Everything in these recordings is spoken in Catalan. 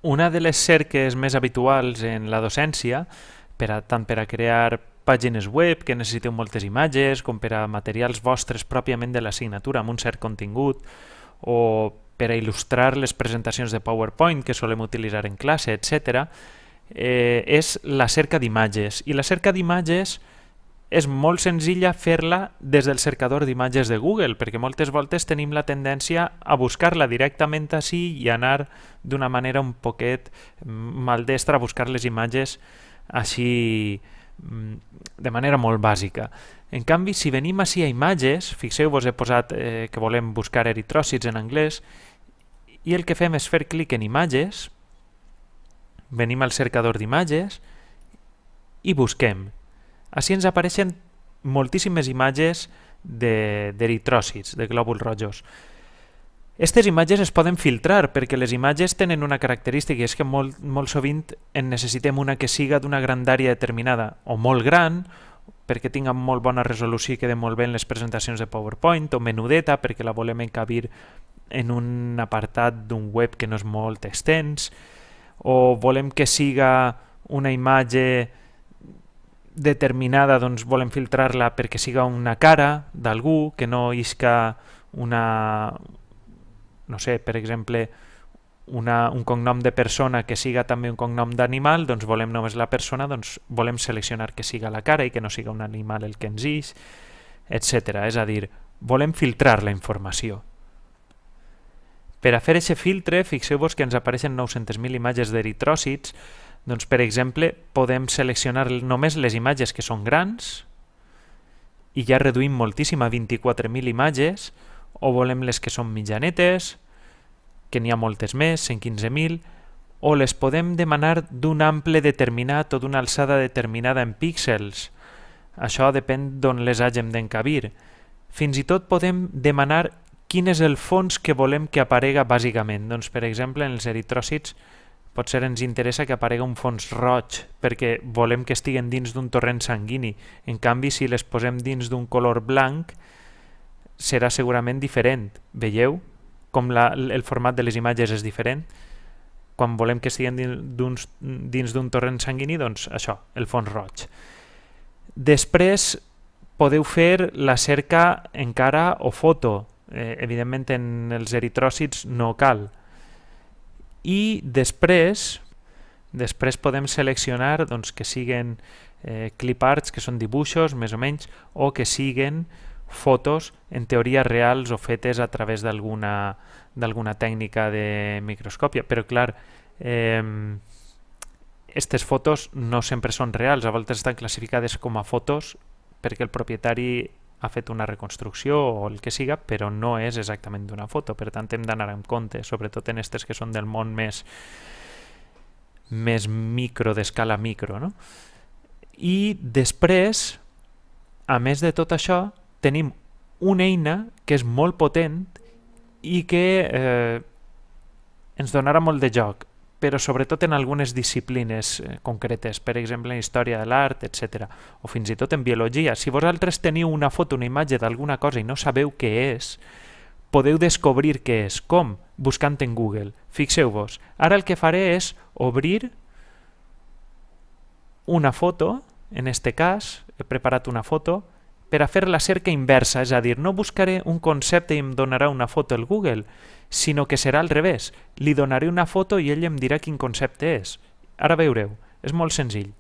Una de les cerques més habituals en la docència, tant per a crear pàgines web que necessiteu moltes imatges, com per a materials vostres pròpiament de l'assignatura amb un cert contingut, o per a il·lustrar les presentacions de PowerPoint que solem utilitzar en classe, etc., és la cerca d'imatges. I la cerca d'imatges és molt senzilla fer-la des del cercador d'imatges de Google, perquè moltes voltes tenim la tendència a buscar-la directament així i anar d'una manera un poquet maldestra a buscar les imatges així de manera molt bàsica. En canvi, si venim així a imatges, fixeu-vos, he posat que volem buscar eritròcits en anglès, i el que fem és fer clic en imatges, venim al cercador d'imatges i busquem. Així ens apareixen moltíssimes imatges d'eritròcits, de glòbuls rojos. Aquestes imatges es poden filtrar perquè les imatges tenen una característica, i és que molt sovint en necessitem una que siga d'una grandària determinada, o molt gran, perquè tinga molt bona resolució i quede molt bé en les presentacions de PowerPoint, o menudeta perquè la volem encabir en un apartat d'un web que no és molt extens, o volem que siga una imatge determinada, doncs volem filtrar-la perquè siga una cara d'algú, que no isca una, no sé, per exemple, un cognom de persona que siga també un cognom d'animal, doncs volem només la persona, doncs volem seleccionar que siga la cara i que no siga un animal el que ens ix, etc. És a dir, volem filtrar la informació. Per a fer aquest filtre, fixeu-vos que ens apareixen 900.000 imatges d'eritròcits. Doncs, per exemple, podem seleccionar només les imatges que són grans i ja reduïm moltíssim a 24.000 imatges, o volem les que són mitjanetes, que n'hi ha moltes més, 115.000, o les podem demanar d'un ample determinat o d'una alçada determinada en píxels. Això depèn d'on les hàgim d'encabir. Fins i tot podem demanar quin és el fons que volem que aparega bàsicament. Doncs, per exemple, en els eritròcits potser ens interessa que aparega un fons roig perquè volem que estiguen dins d'un torrent sanguini. En canvi, si les posem dins d'un color blanc, serà segurament diferent. Veieu com el format de les imatges és diferent? Quan volem que estiguen dins d'un torrent sanguini, doncs això, el fons roig. Després podeu fer la cerca en cara o foto. Evidentment en els eritròcits no cal. I després podem seleccionar doncs, que siguen clip arts, que són dibuixos més o menys, o que siguen fotos en teoria reals o fetes a través d'alguna tècnica de microscòpia. Però clar, aquestes fotos no sempre són reals, a voltes estan classificades com a fotos perquè el propietari ha fet una reconstrucció o el que siga, però no és exactament d'una foto. Per tant, hem d'anar en compte, sobretot en aquestes que són del món més micro, d'escala micro. No? I després, a més de tot això, tenim una eina que és molt potent i que ens donarà molt de joc, però sobretot en algunes disciplines concretes, per exemple en història de l'art, etc. O fins i tot en biologia. Si vosaltres teniu una foto, una imatge d'alguna cosa i no sabeu què és, podeu descobrir què és. Com? Buscant en Google. Fixeu-vos. Ara el que faré és obrir una foto, en este cas, he preparat una foto, per a fer la cerca inversa, és a dir, no buscaré un concepte i em donarà una foto al Google, sinó que serà al revés. Li donaré una foto i ell em dirà quin concepte és. Ara veureu, és molt senzill.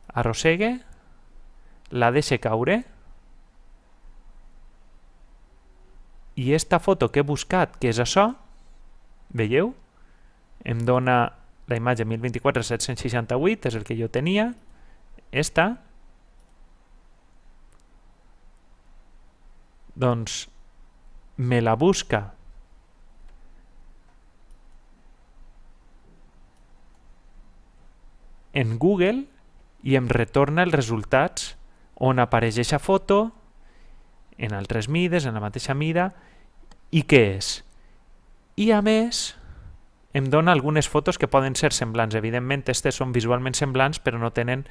Arrossegue, la deixe caure, i esta foto que he buscat, que és això, veieu? Em dona la imatge 1024x768, és el que jo tenia, esta. Doncs me la busca en Google i em retorna els resultats on apareix aquesta foto en altres mides, en la mateixa mida, i què és. I a més em dona algunes fotos que poden ser semblants. Evidentment, aquestes són visualment semblants, però no tenen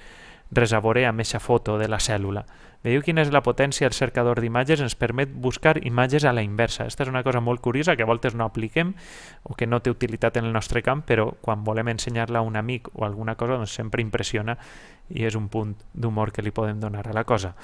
res a veure amb aquesta foto de la cèl·lula. Veieu quina és la potència del cercador d'imatges? Ens permet buscar imatges a la inversa. Aquesta és una cosa molt curiosa que a voltes no apliquem o que no té utilitat en el nostre camp, però quan volem ensenyar-la a un amic o alguna cosa, doncs sempre impressiona i és un punt d'humor que li podem donar a la cosa.